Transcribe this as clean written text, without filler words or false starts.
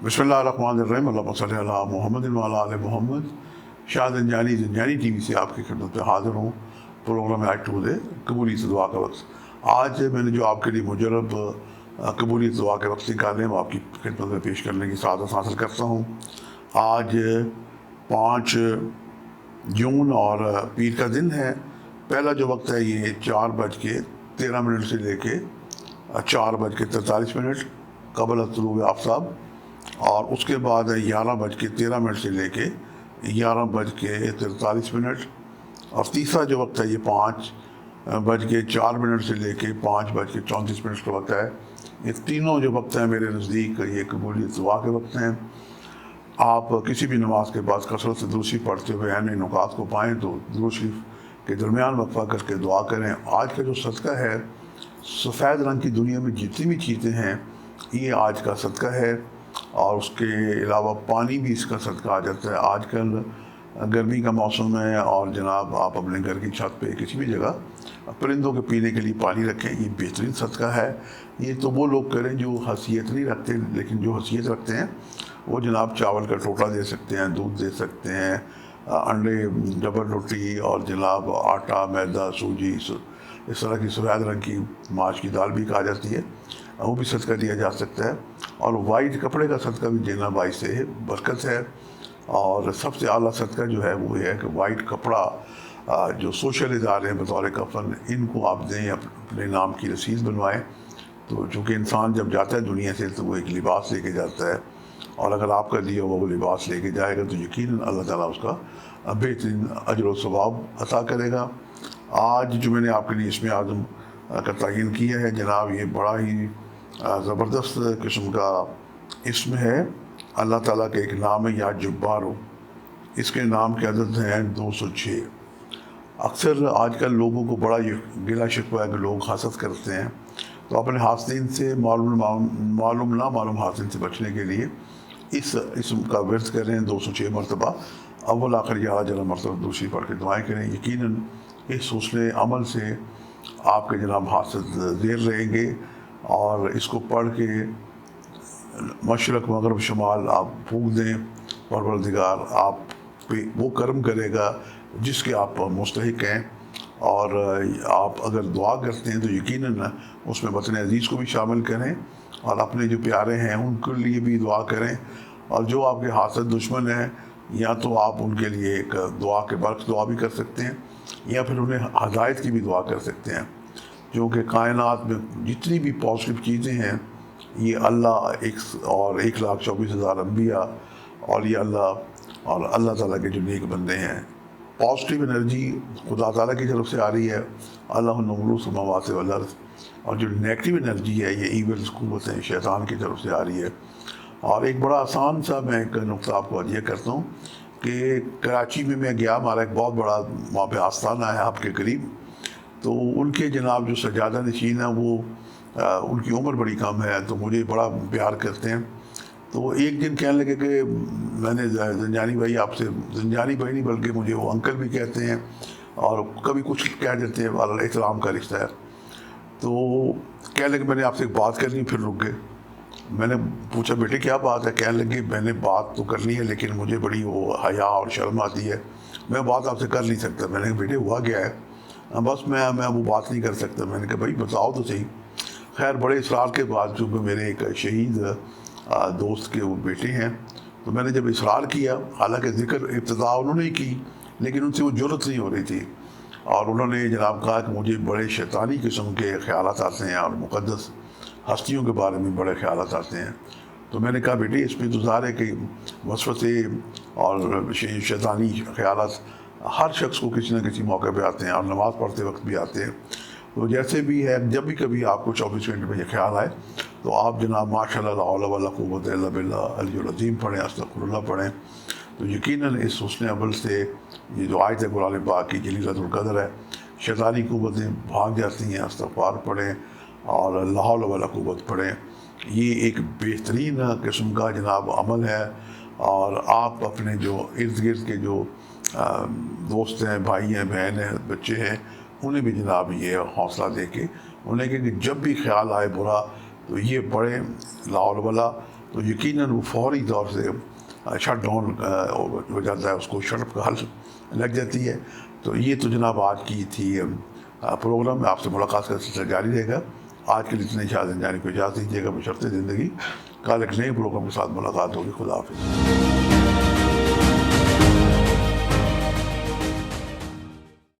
बिस्मिल्लाहिर्रहमानिर्रहीम अल्लाहुम्मा सल्ली अला मुहम्मद व अला आले मोहम्मद। शाह ज़ंजानी टीवी से आपकी खिदमत में हाज़िर हूँ। प्रोग्राम है टूडे कबूलियत दुआ का वक्त। आज मैंने जो आपके लिए मुजरब कबूलियत दुआ के वक्त निकाले हैं वो आपकी खिदमत में पेश करने की सआदत हासिल करता हूँ। आज 5 जून और पीर का दिन है। पहला जो वक्त है ये 4:13 से लेके 4:43 क़ब्ल तुलूए आफ्ताब, और उसके बाद 11:13 से लेके 11:43, और तीसरा जो वक्त है ये 5:04 से लेके 5:34 का वक्त है। ये तीनों जो वक्त हैं मेरे नज़दीक ये कबूलियत दुआ के वक्त हैं। आप किसी भी नमाज के बाद कसरत से दुरूद शरीफ पढ़ते हुए अहम नुकात को पाएँ तो दुरूद शरीफ के दरमियान वक्फा करके दुआ करें। आज का जो सदका है, सफ़ेद रंग की दुनिया में जितनी भी चीज़ें हैं ये आज का सदका है, और उसके अलावा पानी भी इसका सदका आ जाता है। आजकल गर्मी का मौसम है और जनाब आप अपने घर की छत पे किसी भी जगह परिंदों के पीने के लिए पानी रखें, ये बेहतरीन सदका है। ये तो वो लोग करें जो हैसियत नहीं रखते, लेकिन जो हैसियत रखते हैं वो जनाब चावल का टोटा दे सकते हैं, दूध दे सकते हैं, अंडे, डबल रोटी, और जनाब आटा, मैदा, सूजी, इस तरह की सफ़ेद रंग की माश की दाल भी कहा जाती है, वो भी सदका दिया जा सकता है। और वाइट कपड़े का सदका भी देना बाइस से बरकत है। और सबसे आला सदका जो है वो ये है कि वाइट कपड़ा जो सोशल इदारे हैं बतौर कफन, इनको आप दें, अपने नाम की रसीद बनवाएं। तो चूँकि इंसान जब जाता है दुनिया से तो वो एक लिबास लेके जाता है, और अगर आपका दिया हुआ वो लिबास लेके जाएगा तो यकीनन अल्लाह ताला उसका बेहतरीन अजर व सवाब अता करेगा। आज जो मैंने आपके लिए इसमें आज़म का तयन किया है जनाब, ये बड़ा ही ज़बरदस्त किस्म का इसम है। अल्लाह ताला के एक नाम है या जब्बारो, इसके नाम के अदद हैं 206। अक्सर आजकल लोगों को बड़ा गिला शिकवा है कि लोग हसद करते हैं, तो अपने हासिन से मालूम हासिन से बचने के लिए इस इसम का वर्द करें 206 मरतबा, अव्वल आखिर 11 मरतबा दूसरी पढ़ के दुआएँ करें। यकीनन इस हुस्न अमल से आपके जनाब हासिल देर रहेंगे, और इसको पढ़ के मशरक़ मग़रिब शुमाल आप फूंक दें, परवरदिगार आप पे वो करम करेगा जिसके आप मुस्तहिक हैं। और आप अगर दुआ करते हैं तो यकीनन उसमें वतन अज़ीज़ को भी शामिल करें, और अपने जो प्यारे हैं उनके लिए भी दुआ करें। और जो आपके हासिल दुश्मन हैं, या तो आप उनके लिए एक दुआ के बरक़्स दुआ भी कर सकते हैं, या फिर उन्हें हदायत की भी दुआ कर सकते हैं। जो कि कायनात में जितनी भी पॉजिटिव चीज़ें हैं ये अल्लाह 1,24,000 अम्बिया और ये अल्लाह ताला के जो नेक बंदे हैं, पॉजिटिव एनर्जी खुदा ताला की तरफ से आ रही है। अल्लाह नूरु समावाति वल अर्ज़, और जो नेगेटिव एनर्जी है ये ईविल क़ुव्वतें शैतान की तरफ से आ रही है। और एक बड़ा आसान सा मैं एक नुक्ता आपको अदिया करता हूँ कि कराची में मैं गया, हमारा एक बहुत बड़ा वहाँ पे आस्थाना है आपके करीब, तो उनके जनाब जो सजादा नशीन है वो उनकी उम्र बड़ी कम है, तो मुझे बड़ा प्यार करते हैं। तो एक दिन कहने लगे कि मैंने ज़ंजानी भाई आपसे, ज़ंजानी भाई नहीं बल्कि मुझे वो अंकल भी कहते हैं, और कभी कुछ कह देते हैं, वाला एहतराम का रिश्ता है। तो कहने लगे मैंने आपसे एक बात करनी, फिर रुक गए। मैंने पूछा बेटे क्या बात है? कहने लगे मैंने बात तो करनी है लेकिन मुझे बड़ी वो हया और शर्म आती है, मैं बात आपसे कर नहीं सकता। मैंने कहा बेटे हुआ क्या है? बस मैं वो बात नहीं कर सकता। मैंने कहा भाई बताओ तो सही। खैर बड़े इसरार के बाद जो मेरे एक शहीद दोस्त के वो बेटे हैं, तो मैंने जब इसरार किया, हालांकि ज़िक्र इब्तिदा उन्होंने ही की लेकिन उनसे वो जुर्रत नहीं हो रही थी, और उन्होंने जनाब कहा कि मुझे बड़े शैतानी किस्म के ख्यालात आते हैं और मुक़द्दस हस्तियों के बारे में बड़े ख्यालात आते हैं। तो मैंने कहा बेटे इसमें तो ज़ाहिर है कि वसवसे और शैतानी ख्यालात हर शख्स को किसी न किसी मौके पे आते हैं, और नमाज़ पढ़ते वक्त भी आते हैं। तो जैसे भी है, जब भी कभी आपको 24 घंटे में ये ख्याल आए तो आप जनाब माशाअल्लाह ला हौला वला कुव्वता इल्ला बिल्लाह अलियुल अज़ीम पढ़ें, अस्तग़फिरुल्लाह पढ़ें। तो यकीनन इस हुस्न अमल से ये जो आयत कुरान पाक की जलीलतुल क़द्र है, शैतानी कुव्वतें भाग जाती हैं। इस्तग़फ़ार पढ़ें और ला हौला वला कुव्वत पढ़ें। ये एक बेहतरीन किस्म का जनाब अमल है, और आप अपने जो इर्द गिर्द के जो दोस्त हैं, भाई हैं, बहन हैं, बच्चे हैं, उन्हें भी जनाब ये हौसला दे के उन्हें कि जब भी ख्याल आए बुरा तो ये पढ़ें ला हौला वला تو یقیناً وہ فوری طور سے شٹ ڈاؤن ہو جاتا ہے، اس کو شٹ اپ کا حل لگ جاتی ہے۔ تو یہ تو جناب آج کی تھی پروگرام میں، آپ سے ملاقات کا سلسلہ جاری رہے گا۔ آج کے لیے اتنے شاذ جانے کو اجازت دیجیے گا، بشرطِ زندگی۔ کل ایک نئے پروگرام کے ساتھ ملاقات ہوگی۔ خدا حافظ۔